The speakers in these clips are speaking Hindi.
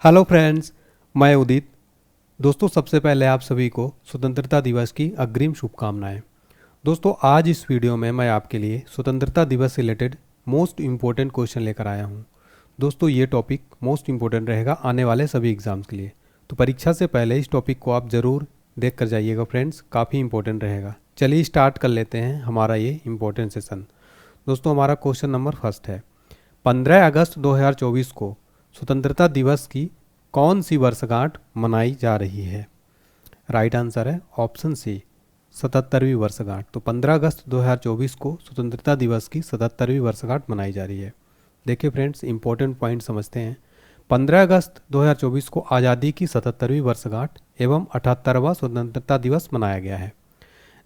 हेलो फ्रेंड्स, मैं उदित। दोस्तों, सबसे पहले आप सभी को स्वतंत्रता दिवस की अग्रिम शुभकामनाएं। दोस्तों, आज इस वीडियो में मैं आपके लिए स्वतंत्रता दिवस से रिलेटेड मोस्ट इम्पोर्टेंट क्वेश्चन लेकर आया हूं। दोस्तों, ये टॉपिक मोस्ट इम्पोर्टेंट रहेगा आने वाले सभी एग्जाम्स के लिए, तो परीक्षा से पहले इस टॉपिक को आप ज़रूर देख कर जाइएगा फ्रेंड्स, काफ़ी इंपॉर्टेंट रहेगा। चलिए स्टार्ट कर लेते हैं हमारा ये इम्पोर्टेंट सेशन। दोस्तों, हमारा क्वेश्चन नंबर फर्स्ट है, 15 अगस्त 2024 को स्वतंत्रता दिवस की कौन सी वर्षगांठ मनाई जा रही है? राइट आंसर है ऑप्शन सी, 77वीं वर्षगांठ। तो 15 अगस्त 2024 को स्वतंत्रता दिवस की 77वीं वर्षगांठ मनाई जा रही है। देखिए फ्रेंड्स, इंपॉर्टेंट पॉइंट समझते हैं। 15 अगस्त 2024 को आज़ादी की 77वीं वर्षगांठ एवं 78वां स्वतंत्रता दिवस मनाया गया है।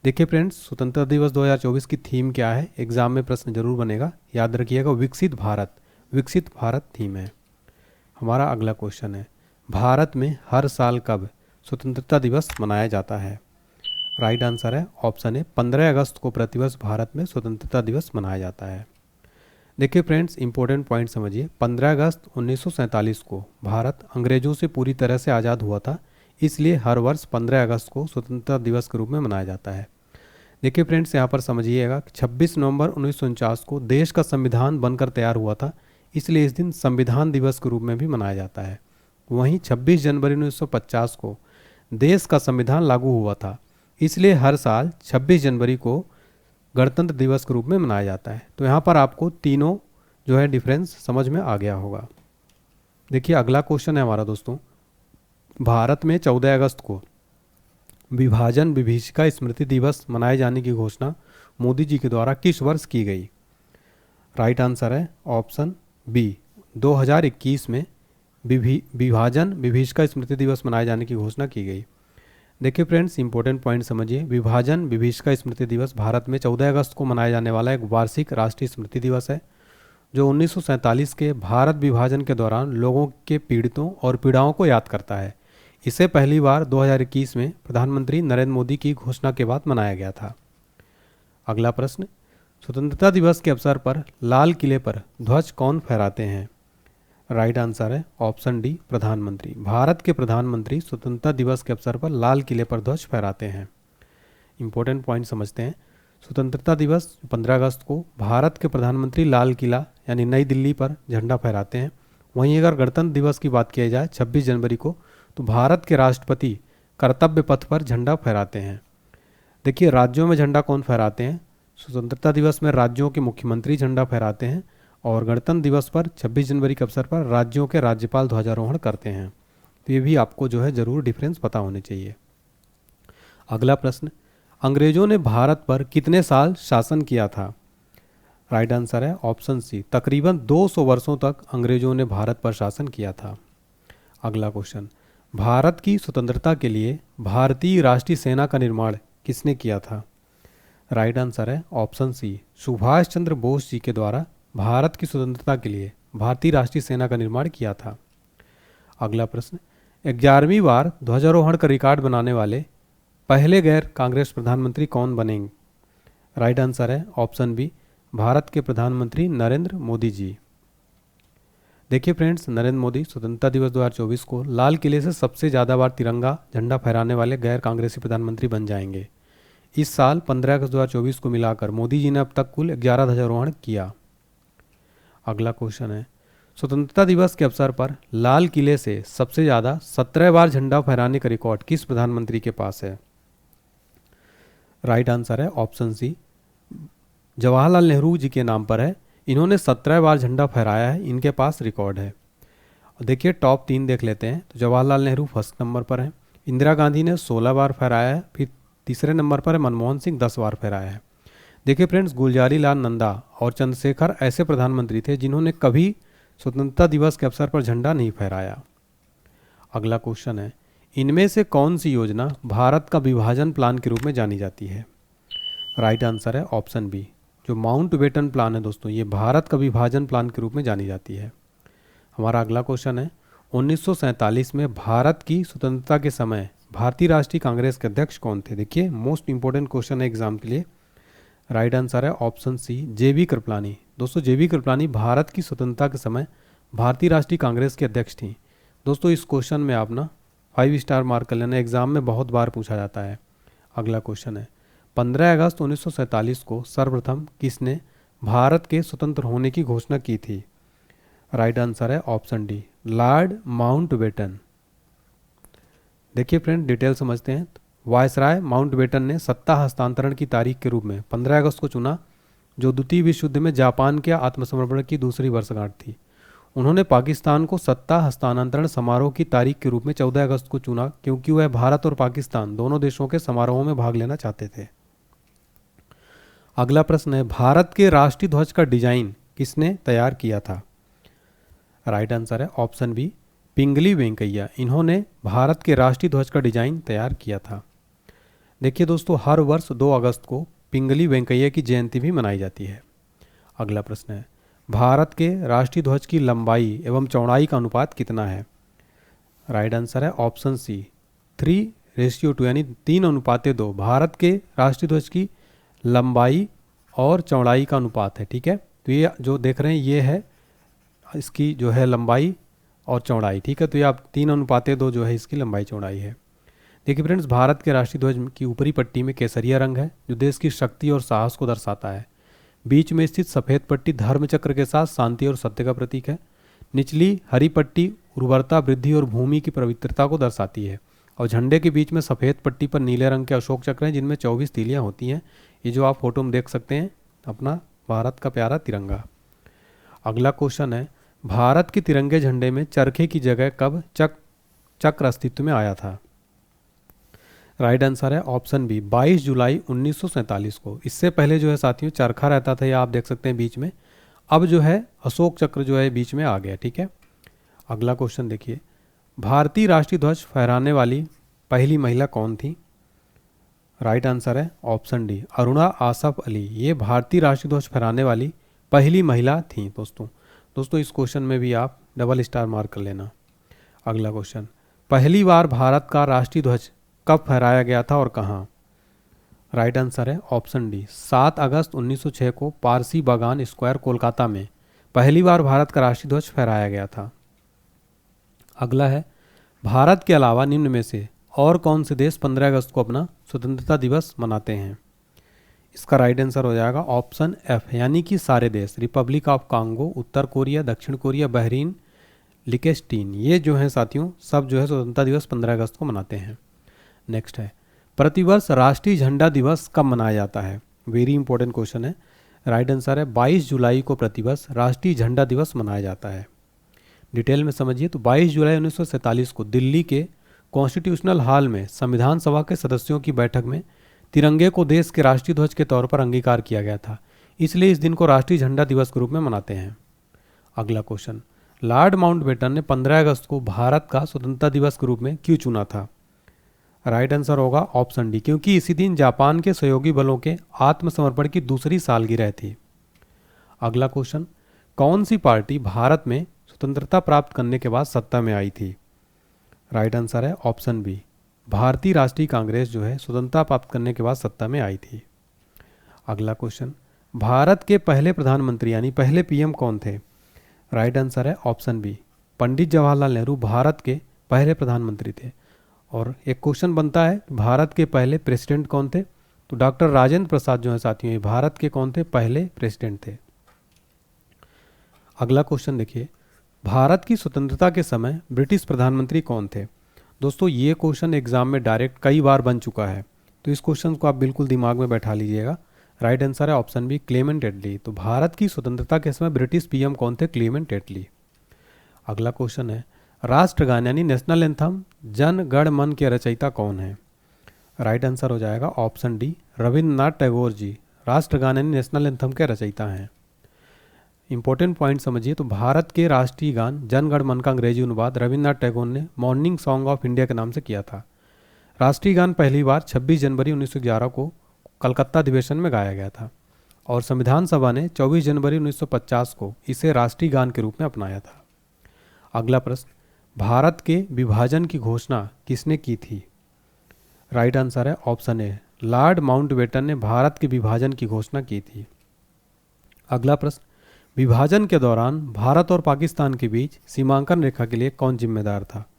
देखिए फ्रेंड्स, स्वतंत्रता दिवस 2024 की थीम क्या है? एग्जाम में प्रश्न जरूर बनेगा, याद रखिएगा, विकसित भारत। विकसित भारत थीम है। हमारा अगला क्वेश्चन है, भारत में हर साल कब स्वतंत्रता दिवस मनाया जाता है? राइट आंसर है ऑप्शन ए, 15 अगस्त को प्रतिवर्ष भारत में स्वतंत्रता दिवस मनाया जाता है। देखिए फ्रेंड्स, इंपॉर्टेंट पॉइंट समझिए। 15 अगस्त 1947 को भारत अंग्रेजों से पूरी तरह से आज़ाद हुआ था, इसलिए हर वर्ष 15 अगस्त को स्वतंत्रता दिवस के रूप में मनाया जाता है। देखिए फ्रेंड्स, यहाँ पर समझिएगा, 26 नवंबर 1949 को देश का संविधान बनकर तैयार हुआ था, इसलिए इस दिन संविधान दिवस के रूप में भी मनाया जाता है। वहीं 26 जनवरी 1950 को देश का संविधान लागू हुआ था, इसलिए हर साल 26 जनवरी को गणतंत्र दिवस के रूप में मनाया जाता है। तो यहाँ पर आपको तीनों जो है डिफरेंस समझ में आ गया होगा। देखिए अगला क्वेश्चन है हमारा दोस्तों, भारत में 14 अगस्त को विभाजन विभीषिका स्मृति दिवस मनाए जाने की घोषणा मोदी जी के द्वारा किस वर्ष की गई? राइट आंसर है ऑप्शन बी, 2021 में विभाजन विभीषिका स्मृति दिवस मनाए जाने की घोषणा की गई। देखिए फ्रेंड्स, इंपॉर्टेंट पॉइंट समझिए। विभाजन विभीषिका स्मृति दिवस भारत में 14 अगस्त को मनाया जाने वाला एक वार्षिक राष्ट्रीय स्मृति दिवस है, जो 1947 के भारत विभाजन के दौरान लोगों के पीड़ितों और पीड़ाओं को याद करता है। इसे पहली बार 2021 में प्रधानमंत्री नरेंद्र मोदी की घोषणा के बाद मनाया गया था। अगला प्रश्न, स्वतंत्रता दिवस के अवसर पर लाल किले पर ध्वज कौन फहराते हैं? राइट आंसर है ऑप्शन डी, प्रधानमंत्री। भारत के प्रधानमंत्री स्वतंत्रता दिवस के अवसर पर लाल किले पर ध्वज फहराते हैं। इंपॉर्टेंट पॉइंट समझते हैं। स्वतंत्रता दिवस 15 अगस्त को भारत के प्रधानमंत्री लाल किला यानी नई दिल्ली पर झंडा फहराते हैं। वहीं अगर गणतंत्र दिवस की बात की जाए 26 जनवरी को, तो भारत के राष्ट्रपति कर्तव्य पथ पर झंडा फहराते हैं। देखिए, राज्यों में झंडा कौन फहराते हैं? स्वतंत्रता दिवस में राज्यों के मुख्यमंत्री झंडा फहराते हैं, और गणतंत्र दिवस पर 26 जनवरी के अवसर पर राज्यों के राज्यपाल ध्वजारोहण करते हैं। तो ये भी आपको जो है जरूर डिफरेंस पता होने चाहिए। अगला प्रश्न, अंग्रेजों ने भारत पर कितने साल शासन किया था? राइट आंसर है ऑप्शन सी, तकरीबन 200 वर्षों तक अंग्रेजों ने भारत पर शासन किया था। अगला क्वेश्चन, भारत की स्वतंत्रता के लिए भारतीय राष्ट्रीय सेना का निर्माण किसने किया था? राइट आंसर है ऑप्शन सी, सुभाष चंद्र बोस जी के द्वारा भारत की स्वतंत्रता के लिए भारतीय राष्ट्रीय सेना का निर्माण किया था। अगला प्रश्न, 11वीं बार ध्वजारोहण का रिकॉर्ड बनाने वाले पहले गैर कांग्रेस प्रधानमंत्री कौन बनेंगे? राइट आंसर है ऑप्शन बी, भारत के प्रधानमंत्री नरेंद्र मोदी जी। देखिए फ्रेंड्स, नरेंद्र मोदी स्वतंत्रता दिवस 2024 को लाल किले से सबसे ज़्यादा बार तिरंगा झंडा फहराने वाले गैर कांग्रेसी प्रधानमंत्री बन जाएंगे। इस साल 15 अगस्त 2024 को मिलाकर मोदी जी ने अब तक कुल 11 ध्वजारोहण किया। अगला क्वेश्चन है, स्वतंत्रता दिवस के अवसर पर लाल किले से सबसे ज़्यादा 17 बार झंडा फहराने का रिकॉर्ड किस प्रधानमंत्री के पास है? राइट आंसर है ऑप्शन सी, जवाहरलाल नेहरू जी के नाम पर है। इन्होंने 17 बार झंडा फहराया है, इनके पास रिकॉर्ड है। देखिए टॉप 3 देख लेते हैं। तो जवाहरलाल नेहरू फर्स्ट नंबर पर है, इंदिरा गांधी ने 16 बार फहराया है, फिर तीसरे नंबर पर है मनमोहन सिंह 10 बार फहराया है। देखिए फ्रेंड्स, गुलजारी लाल नंदा और चंद्रशेखर ऐसे प्रधानमंत्री थे जिन्होंने कभी स्वतंत्रता दिवस के अवसर पर झंडा नहीं फहराया। अगला क्वेश्चन है, इनमें से कौन सी योजना भारत का विभाजन प्लान के रूप में जानी जाती है? राइट आंसर है ऑप्शन बी, जो माउंटबेटन प्लान है दोस्तों, ये भारत का विभाजन प्लान के रूप में जानी जाती है। हमारा अगला क्वेश्चन है, 1947 में भारत की स्वतंत्रता के समय भारतीय राष्ट्रीय कांग्रेस के अध्यक्ष कौन थे? देखिए मोस्ट इंपॉर्टेंट क्वेश्चन है एग्जाम के लिए। राइट आंसर है ऑप्शन सी, जेबी कृपलानी। दोस्तों, जेबी कृपलानी भारत की स्वतंत्रता के समय भारतीय राष्ट्रीय कांग्रेस के अध्यक्ष थी। दोस्तों इस क्वेश्चन में आप ना 5 स्टार मार्क कर लेना, एग्जाम में बहुत बार पूछा जाता है। अगला क्वेश्चन है 15 अगस्त 1947 को सर्वप्रथम किसने भारत के स्वतंत्र होने की घोषणा की थी? राइट आंसर है ऑप्शन डी, लॉर्ड माउंटबेटन। देखिए फ्रेंड, डिटेल समझते हैं। वायसराय माउंटबेटन ने सत्ता हस्तांतरण की तारीख के रूप में 15 अगस्त को चुना, जो द्वितीय विश्व युद्ध में जापान के आत्मसमर्पण की दूसरी वर्षगांठ थी। उन्होंने पाकिस्तान को सत्ता हस्तांतरण समारोह की तारीख के रूप में 14 अगस्त को चुना, क्योंकि वह भारत और पाकिस्तान दोनों देशों के समारोहों में भाग लेना चाहते थे। अगला प्रश्न है भारत के राष्ट्रीय ध्वज का डिजाइन किसने तैयार किया था? राइट आंसर है ऑप्शन बी, पिंगली वेंकैया। इन्होंने भारत के राष्ट्रीय ध्वज का डिजाइन तैयार किया था। देखिए दोस्तों, हर वर्ष 2 अगस्त को पिंगली वेंकैया की जयंती भी मनाई जाती है। अगला प्रश्न है भारत के राष्ट्रीय ध्वज की लंबाई एवं चौड़ाई का अनुपात कितना है? राइट आंसर है ऑप्शन सी, 3:2, यानी 3:2। भारत के राष्ट्रीय ध्वज की लंबाई और चौड़ाई का अनुपात है। ठीक है, तो ये जो देख रहे हैं ये है इसकी जो है लंबाई और चौड़ाई। ठीक है, तो ये आप 3:2 जो है इसकी लंबाई चौड़ाई है। देखिए फ्रेंड्स, भारत के राष्ट्रीय ध्वज की ऊपरी पट्टी में केसरिया रंग है, जो देश की शक्ति और साहस को दर्शाता है। बीच में स्थित सफ़ेद पट्टी धर्म चक्र के साथ शांति और सत्य का प्रतीक है। निचली हरी पट्टी उर्वरता, वृद्धि और भूमि की पवित्रता को दर्शाती है। और झंडे के बीच में सफ़ेद पट्टी पर नीले रंग के अशोक चक्र हैं, जिनमें 24 तीलियां होती हैं। ये जो आप फोटो में देख सकते हैं अपना भारत का प्यारा तिरंगा। अगला क्वेश्चन है भारत के तिरंगे झंडे में चरखे की जगह कब चक्र अस्तित्व में आया था? राइट आंसर है ऑप्शन बी, 22 जुलाई 1947 को। इससे पहले जो है साथियों चरखा रहता था, ये आप देख सकते हैं बीच में। अब जो है अशोक चक्र जो है बीच में आ गया। ठीक है, अगला क्वेश्चन देखिए, भारतीय राष्ट्रीय ध्वज फहराने वाली पहली महिला कौन थी? राइट आंसर है ऑप्शन डी, अरुणा आसफ अली। ये भारतीय राष्ट्रीय ध्वज फहराने वाली पहली महिला थी दोस्तों इस क्वेश्चन में भी आप डबल स्टार मार्क कर लेना। अगला क्वेश्चन, पहली बार भारत का राष्ट्रीय ध्वज कब फहराया गया था और कहाँ? राइट आंसर है ऑप्शन डी, 7 अगस्त 1906 को पारसी बागान स्क्वायर कोलकाता में पहली बार भारत का राष्ट्रीय ध्वज फहराया गया था। अगला है भारत के अलावा निम्न में से और कौन से देश 15 अगस्त को अपना स्वतंत्रता दिवस मनाते हैं? इसका राइट आंसर हो जाएगा ऑप्शन एफ, यानी कि सारे देश। Republic of Congo, Uttar Korea, दक्षिण कोरिया, बहरीन, लिकेस्टीन, ये जो हैं साथियों सब जो है स्वतंत्रता दिवस 15 अगस्त को मनाते हैं। नेक्स्ट है प्रतिवर्ष राष्ट्रीय झंडा दिवस कब मनाया जाता है? वेरी इंपॉर्टेंट क्वेश्चन है। राइट आंसर है 22 जुलाई को प्रतिवर्ष राष्ट्रीय झंडा दिवस मनाया जाता है। डिटेल में समझिए तो 22 जुलाई 1947 को दिल्ली के कॉन्स्टिट्यूशनल हॉल में संविधान सभा के सदस्यों की बैठक में तिरंगे को देश के राष्ट्रीय ध्वज के तौर पर अंगीकार किया गया था, इसलिए इस दिन को राष्ट्रीय झंडा दिवस के रूप में मनाते हैं। अगला क्वेश्चन, लॉर्ड माउंटबेटन ने 15 अगस्त को भारत का स्वतंत्रता दिवस के रूप में क्यों चुना था? राइट आंसर होगा ऑप्शन डी, क्योंकि इसी दिन जापान के सहयोगी बलों के आत्मसमर्पण की दूसरी सालगिरह थी। अगला क्वेश्चन, कौन सी पार्टी भारत में स्वतंत्रता प्राप्त करने के बाद सत्ता में आई थी? राइट आंसर है ऑप्शन बी, भारतीय राष्ट्रीय कांग्रेस जो है स्वतंत्रता प्राप्त करने के बाद सत्ता में आई थी। अगला क्वेश्चन, भारत के पहले प्रधानमंत्री यानी पहले पीएम कौन थे? राइट आंसर है ऑप्शन बी, पंडित जवाहरलाल नेहरू भारत के पहले प्रधानमंत्री थे। और एक क्वेश्चन बनता है भारत के पहले प्रेसिडेंट कौन थे? तो डॉक्टर राजेंद्र प्रसाद जो है साथियों ये भारत के कौन थे? पहले प्रेसिडेंट थे। अगला क्वेश्चन देखिए, भारत की स्वतंत्रता के समय ब्रिटिश प्रधानमंत्री कौन थे? दोस्तों ये क्वेश्चन एग्जाम में डायरेक्ट कई बार बन चुका है, तो इस क्वेश्चन को आप बिल्कुल दिमाग में बैठा लीजिएगा। राइट आंसर है ऑप्शन बी, क्लेमेंट एटली। तो भारत की स्वतंत्रता के समय ब्रिटिश पीएम कौन थे? क्लेमेंट एटली। अगला क्वेश्चन है, राष्ट्रगान यानी नेशनल एंथम जन गण मन के रचयिता कौन है? राइट आंसर हो जाएगा ऑप्शन डी, रविंद्रनाथ टैगोर जी राष्ट्रगान यानी नेशनल एंथम के रचयिता हैं। इंपॉर्टेंट पॉइंट समझिए तो भारत के राष्ट्रीय गान जन गण मन का अंग्रेजी अनुवाद रविंद्रनाथ टैगोर ने मॉर्निंग सॉन्ग ऑफ इंडिया के नाम से किया था। राष्ट्रीय गान पहली बार 26 जनवरी 1911 को कलकत्ता अधिवेशन में गाया गया था और संविधान सभा ने 24 जनवरी 1950 को इसे राष्ट्रीय गान के रूप में अपनाया था। अगला प्रश्न, भारत के विभाजन की घोषणा किसने की थी? राइट आंसर है ऑप्शन ए, लॉर्ड माउंटबेटन ने भारत के विभाजन की घोषणा की थी। अगला प्रश्न, विभाजन के दौरान भारत और पाकिस्तान के बीच सीमांकन रेखा के लिए कौन जिम्मेदार था?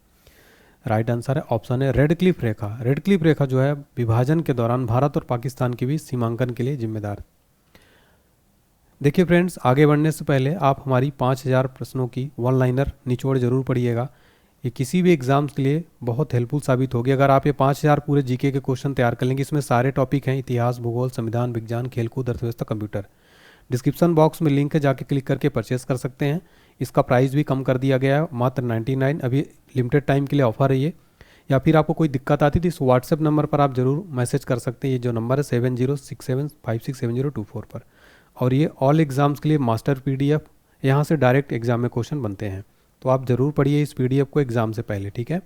राइट आंसर है ऑप्शन है रेड क्लिफ रेखा। रेड क्लिफ रेखा जो है विभाजन के दौरान भारत और पाकिस्तान के बीच सीमांकन के लिए जिम्मेदार। देखिए फ्रेंड्स, आगे बढ़ने से पहले आप हमारी 5000 प्रश्नों की वन लाइनर निचोड़ जरूर पढ़िएगा। ये किसी भी एग्जाम्स के लिए बहुत हेल्पफुल साबित होगी। अगर आप ये 5000 पूरे जीके के क्वेश्चन तैयार कर लेंगे, इसमें सारे टॉपिक हैं, इतिहास, भूगोल, संविधान, विज्ञान, खेलकूद, अर्थव्यवस्था, कंप्यूटर। डिस्क्रिप्शन बॉक्स में लिंक है, जाके क्लिक करके परचेस कर सकते हैं। इसका प्राइस भी कम कर दिया गया है, मात्र 99। अभी लिमिटेड टाइम के लिए ऑफर है ये। या फिर आपको कोई दिक्कत आती थी, इस व्हाट्सएप नंबर पर आप जरूर मैसेज कर सकते हैं। ये जो नंबर है 7067567024 पर। और ये ऑल एग्ज़ाम्स के लिए मास्टर PDF, यहाँ से डायरेक्ट एग्जाम में क्वेश्चन बनते हैं, तो आप ज़रूर पढ़िए इस PDF को एग्ज़ाम से पहले, ठीक है।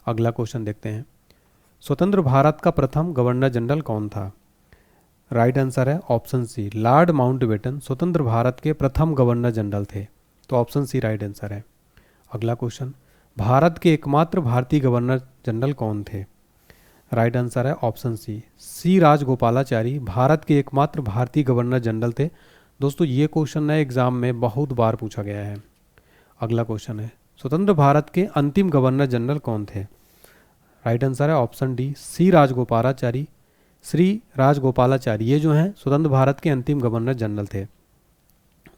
अगला क्वेश्चन देखते हैं। स्वतंत्र भारत का प्रथम गवर्नर जनरल कौन था? राइट आंसर है ऑप्शन सी, लॉर्ड माउंटबेटन स्वतंत्र भारत के प्रथम गवर्नर जनरल थे। तो ऑप्शन सी राइट आंसर है। अगला क्वेश्चन, भारत के एकमात्र भारतीय गवर्नर जनरल कौन थे? राइट आंसर है ऑप्शन सी राजगोपालाचारी भारत के एकमात्र भारतीय गवर्नर जनरल थे। दोस्तों ये क्वेश्चन नए एग्जाम में बहुत बार पूछा गया है। अगला क्वेश्चन है, स्वतंत्र भारत के अंतिम गवर्नर जनरल कौन थे? राइट आंसर है ऑप्शन डी, श्री राजगोपालाचारी ये जो हैं स्वतंत्र भारत के अंतिम गवर्नर जनरल थे।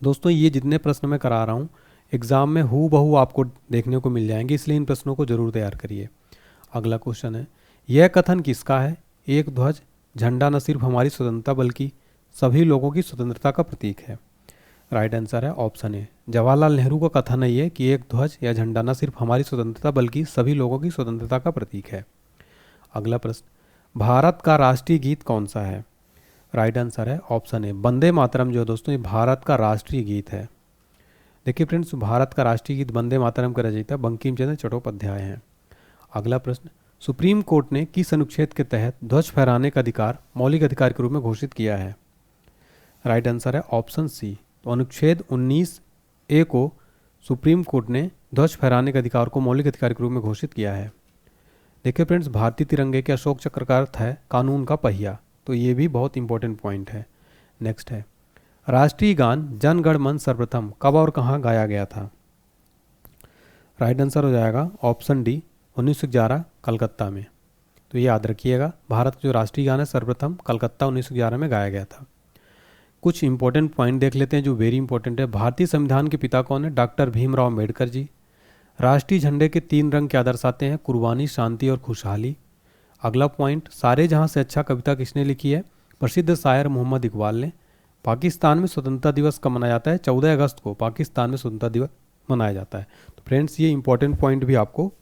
दोस्तों ये जितने प्रश्न मैं करा रहा हूँ एग्जाम में हूबहू आपको देखने को मिल जाएंगे, इसलिए इन प्रश्नों को जरूर तैयार करिए। अगला क्वेश्चन है, यह कथन किसका है? एक ध्वज झंडा न सिर्फ हमारी स्वतंत्रता बल्कि सभी लोगों की स्वतंत्रता का प्रतीक है। राइट आंसर है ऑप्शन ए, जवाहरलाल नेहरू का कथन है ये कि एक ध्वज या झंडा न सिर्फ हमारी स्वतंत्रता बल्कि सभी लोगों की स्वतंत्रता का प्रतीक है। अगला प्रश्न, भारत का राष्ट्रीय गीत कौन सा है? राइट आंसर है ऑप्शन ए, वंदे मातरम। जो है दोस्तों ये भारत का राष्ट्रीय गीत है। देखिए फ्रेंड्स, भारत का राष्ट्रीय गीत वंदे मातरम का रचयिता बंकिम चंद्र चट्टोपाध्याय हैं। अगला प्रश्न, सुप्रीम कोर्ट ने किस अनुच्छेद के तहत ध्वज फहराने का अधिकार मौलिक अधिकार के रूप में घोषित किया है? राइट आंसर है ऑप्शन सी, तो अनुच्छेद 19A को सुप्रीम कोर्ट ने ध्वज फहराने के अधिकार को मौलिक अधिकार के रूप में घोषित किया है। देखिए फ्रेंड्स, भारतीय तिरंगे के अशोक चक्र का अर्थ है कानून का पहिया, तो ये भी बहुत इंपॉर्टेंट पॉइंट है। नेक्स्ट है, राष्ट्रीय गान जन गण मन सर्वप्रथम कब और कहाँ गाया गया था? राइट आंसर हो जाएगा ऑप्शन डी, 1911 कलकत्ता में। तो ये याद रखिएगा, भारत का जो राष्ट्रीय गान है सर्वप्रथम कलकत्ता 1911 में गाया गया था। कुछ इंपॉर्टेंट पॉइंट देख लेते हैं जो वेरी इंपॉर्टेंट है। भारतीय संविधान के पिता कौन है? डॉक्टर भीमराव अम्बेडकर जी। राष्ट्रीय झंडे के 3 रंग क्या दर्शाते हैं? कुर्बानी, शांति और खुशहाली। अगला पॉइंट, सारे जहां से अच्छा कविता किसने लिखी है? प्रसिद्ध शायर मोहम्मद इकबाल ने। पाकिस्तान में स्वतंत्रता दिवस कब मनाया जाता है? 14 अगस्त को पाकिस्तान में स्वतंत्रता दिवस मनाया जाता है। तो फ्रेंड्स ये इंपॉर्टेंट पॉइंट भी आपको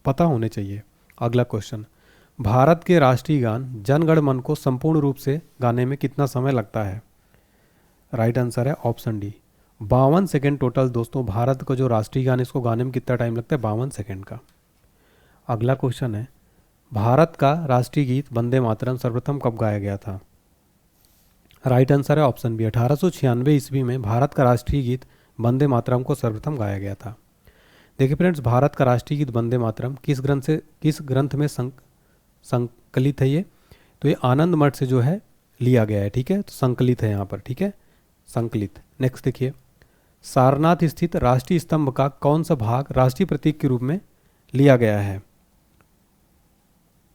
पता होने चाहिए। अगला क्वेश्चन, भारत के राष्ट्रीय गान जन गण मन को संपूर्ण रूप से गाने में कितना समय लगता है? राइट आंसर है ऑप्शन डी, 52 सेकेंड टोटल। दोस्तों भारत का जो राष्ट्रीय गान इसको गाने में कितना टाइम लगता है? 52 सेकेंड का। अगला क्वेश्चन है, भारत का राष्ट्रीय गीत वंदे मातरम सर्वप्रथम कब गाया गया था? राइट आंसर है ऑप्शन बी, 1896 ईस्वी में भारत का राष्ट्रीय गीत वंदे मातरम को सर्वप्रथम गाया गया था। देखिए फ्रेंड्स, भारत का राष्ट्रीय गीत वंदे मातरम किस ग्रंथ में संकलित है ये? तो ये आनंद मठ से जो है लिया गया है, ठीक है। तो संकलित है यहाँ पर, ठीक है, संकलित। नेक्स्ट देखिए, सारनाथ स्थित राष्ट्रीय स्तंभ का कौन सा भाग राष्ट्रीय प्रतीक के रूप में लिया गया है?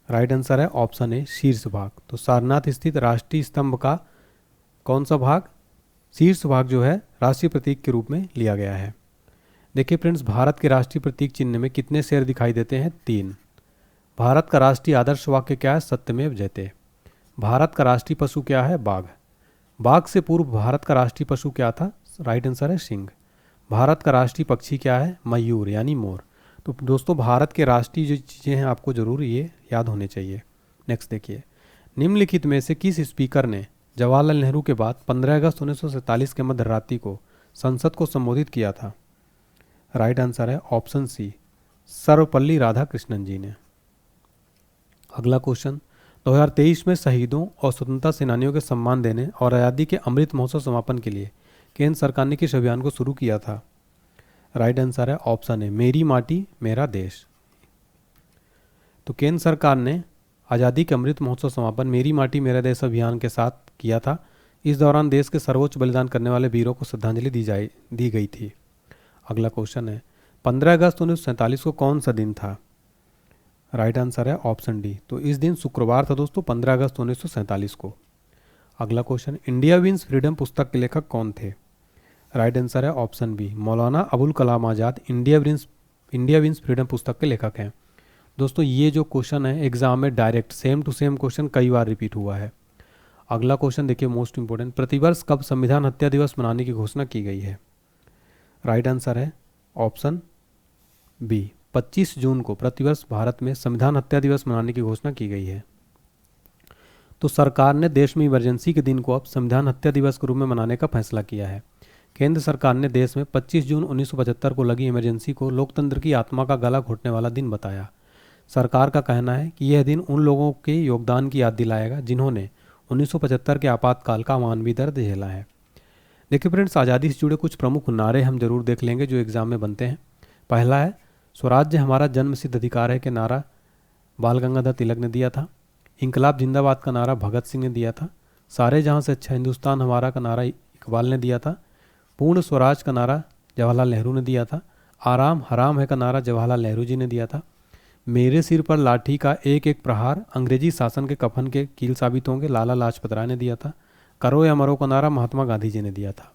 राइट आंसर है ऑप्शन ए, शीर्ष भाग। तो सारनाथ स्थित राष्ट्रीय स्तंभ का कौन सा भाग? शीर्ष भाग जो है राष्ट्रीय प्रतीक के रूप में लिया गया है। देखिए फ्रेंड्स, भारत के राष्ट्रीय प्रतीक चिन्ह में कितने शेर दिखाई देते हैं? 3। भारत का राष्ट्रीय आदर्श वाक्य क्या है? सत्यमेव जयते। भारत का राष्ट्रीय पशु क्या है? बाघ। बाघ से पूर्व भारत का राष्ट्रीय पशु क्या था? राइट आंसर है सिंह। भारत का राष्ट्रीय पक्षी क्या है? मयूर यानी मोर। तो दोस्तों भारत के राष्ट्रीय जो चीज़ें हैं आपको जरूर ये याद होने चाहिए। नेक्स्ट देखिए, निम्नलिखित में से किस स्पीकर ने जवाहरलाल नेहरू के बाद 15 अगस्त 1947 के मध्य रात्रि को संसद को संबोधित किया था? राइट आंसर है ऑप्शन सी, सर्वपल्ली राधाकृष्णन जी ने। अगला क्वेश्चन, 2023 में शहीदों और स्वतंत्रता सेनानियों के सम्मान देने और आज़ादी के अमृत महोत्सव समापन के लिए केंद्र सरकार ने किस अभियान को शुरू किया था? राइट आंसर है ऑप्शन ए, मेरी माटी मेरा देश। तो केंद्र सरकार ने आज़ादी के अमृत महोत्सव समापन मेरी माटी मेरा देश अभियान के साथ किया था, इस दौरान देश के सर्वोच्च बलिदान करने वाले वीरों को श्रद्धांजलि दी गई थी। अगला क्वेश्चन है 15 अगस्त 1947 को कौन सा दिन था? राइट आंसर है ऑप्शन डी। तो इस दिन शुक्रवार था दोस्तों, 15 अगस्त 1947 को। अगला क्वेश्चन, इंडिया विंस फ्रीडम पुस्तक के लेखक कौन थे? राइट आंसर है option B, Maulana Abul Kalam Azad India wins freedom पुस्तक के लेखक हैं। दोस्तों ये जो क्वेश्चन है एग्जाम में direct same to same question कई बार रिपीट हुआ है। अगला क्वेश्चन देखिए मोस्ट इंपोर्टेंट, प्रतिवर्ष कब संविधान हत्या दिवस मनाने की घोषणा की गई है? राइट आंसर है ऑप्शन बी, 25 जून को प्रतिवर्ष भारत में संविधान हत्या दिवस मनाने की घोषणा की गई है। तो सरकार ने देश में इमरजेंसी के दिन को अब संविधान हत्या दिवस के रूप में मनाने का फैसला किया है। केंद्र सरकार ने देश में 25 जून 1975 को लगी इमरजेंसी को लोकतंत्र की आत्मा का गला घोटने वाला दिन बताया। सरकार का कहना है कि यह दिन उन लोगों के योगदान की याद दिलाएगा जिन्होंने 1975 के आपातकाल का मानवीय दर्द झेला है। देखिए फ्रेंड्स, आज़ादी से जुड़े कुछ प्रमुख नारे हम जरूर देख लेंगे जो एग्जाम में बनते हैं। पहला है स्वराज्य हमारा जन्मसिद्ध अधिकार है के नारा बाल गंगाधर तिलक ने दिया था। इंकलाब जिंदाबाद का नारा भगत सिंह ने दिया था। सारे जहां से अच्छा हिंदुस्तान हमारा का नारा इकबाल ने दिया था। पूर्ण स्वराज का नारा जवाहरलाल नेहरू ने दिया था। आराम हराम है का नारा जवाहरलाल नेहरू जी ने दिया था। मेरे सिर पर लाठी का एक एक प्रहार अंग्रेजी शासन के कफन के कील साबित होंगे, लाला लाजपत राय ने दिया था। करो या मरो का नारा महात्मा गांधी जी ने दिया था।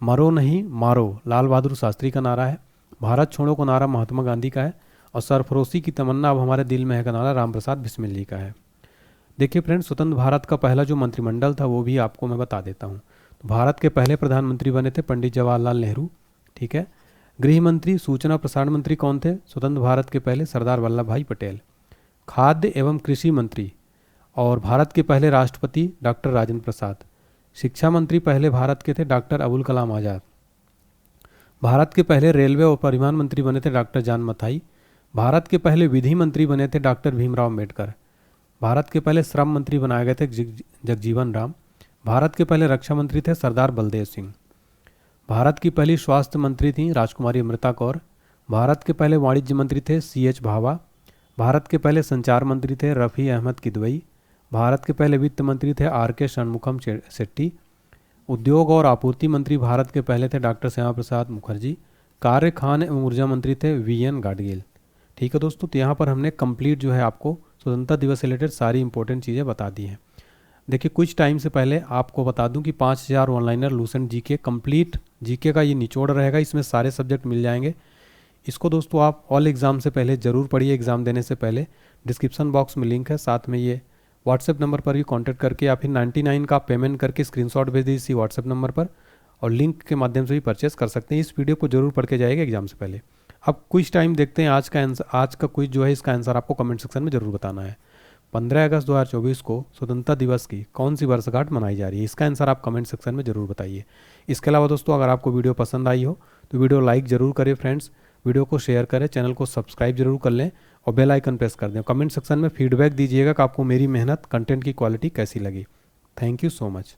मरो नहीं मारो लाल बहादुर शास्त्री का नारा है। भारत छोड़ो का नारा महात्मा गांधी का है। और सरफरोशी की तमन्ना अब हमारे दिल में है का नारा राम प्रसाद बिस्मिल जी का है। देखिए फ्रेंड्स, स्वतंत्र भारत का पहला जो मंत्रिमंडल था वो भी आपको मैं बता देता हूँ। तो भारत के पहले प्रधानमंत्री बने थे पंडित जवाहरलाल नेहरू। ठीक है। गृह मंत्री सूचना प्रसारण मंत्री कौन थे? स्वतंत्र भारत के पहले सरदार वल्लभ भाई पटेल। खाद्य एवं कृषि मंत्री और भारत के पहले राष्ट्रपति डॉक्टर राजेंद्र प्रसाद। शिक्षा मंत्री पहले भारत के थे डॉक्टर अबुल कलाम आज़ाद। भारत के पहले रेलवे और परिवहन मंत्री बने थे डॉक्टर जान मथाई। भारत के पहले विधि मंत्री बने थे डॉक्टर भीमराव अम्बेडकर। भारत के पहले श्रम मंत्री बनाए गए थे जगजीवन राम। भारत के पहले रक्षा मंत्री थे सरदार बलदेव सिंह। भारत की पहली स्वास्थ्य मंत्री थी राजकुमारी अमृता कौर। भारत के पहले वाणिज्य मंत्री थे CH भाभा। भारत के पहले संचार मंत्री थे रफ़ी अहमद किदवई। भारत के पहले वित्त मंत्री थे RK षणमुखम शेट्टी। उद्योग और आपूर्ति मंत्री भारत के पहले थे डॉक्टर श्यामा प्रसाद मुखर्जी। कार्य खान एवं ऊर्जा मंत्री थे VN गाडगिल। ठीक है दोस्तों, तो यहाँ पर हमने कंप्लीट जो है आपको स्वतंत्रता दिवस से रिलेटेड सारी इंपॉर्टेंट चीज़ें बता दी हैं। देखिए कुछ टाइम से पहले आपको बता दूं कि 5000 one-liner Lucent GK complete GK का ये निचोड़ रहेगा। इसमें सारे सब्जेक्ट मिल जाएंगे। इसको दोस्तों आप ऑल एग्ज़ाम से पहले ज़रूर पढ़िए। एग्ज़ाम देने से पहले डिस्क्रिप्शन बॉक्स में लिंक है, साथ में ये व्हाट्सएप नंबर पर भी कांटेक्ट करके या फिर 99 का पेमेंट करके स्क्रीनशॉट भेज दीजिए व्हाट्सएप नंबर पर और लिंक के माध्यम से भी परचेस कर सकते हैं। इस वीडियो को जरूर पढ़ के जाइएगा एग्जाम से पहले। अब कुछ टाइम देखते हैं आज का क्विज जो है इसका आंसर आपको कमेंट सेक्शन में जरूर बताना है। 15 अगस्त 2024 को स्वतंत्रता दिवस की कौन सी वर्षगांठ मनाई जा रही है? इसका आंसर आप कमेंट सेक्शन में जरूर बताइए। इसके अलावा दोस्तों अगर आपको वीडियो पसंद आई हो तो वीडियो लाइक जरूर करें फ्रेंड्स, वीडियो को शेयर करें, चैनल को सब्सक्राइब जरूर कर लें और बेल आइकन प्रेस कर दें। कमेंट सेक्शन में फीडबैक दीजिएगा कि आपको मेरी मेहनत कंटेंट की क्वालिटी कैसी लगी। Thank you so much.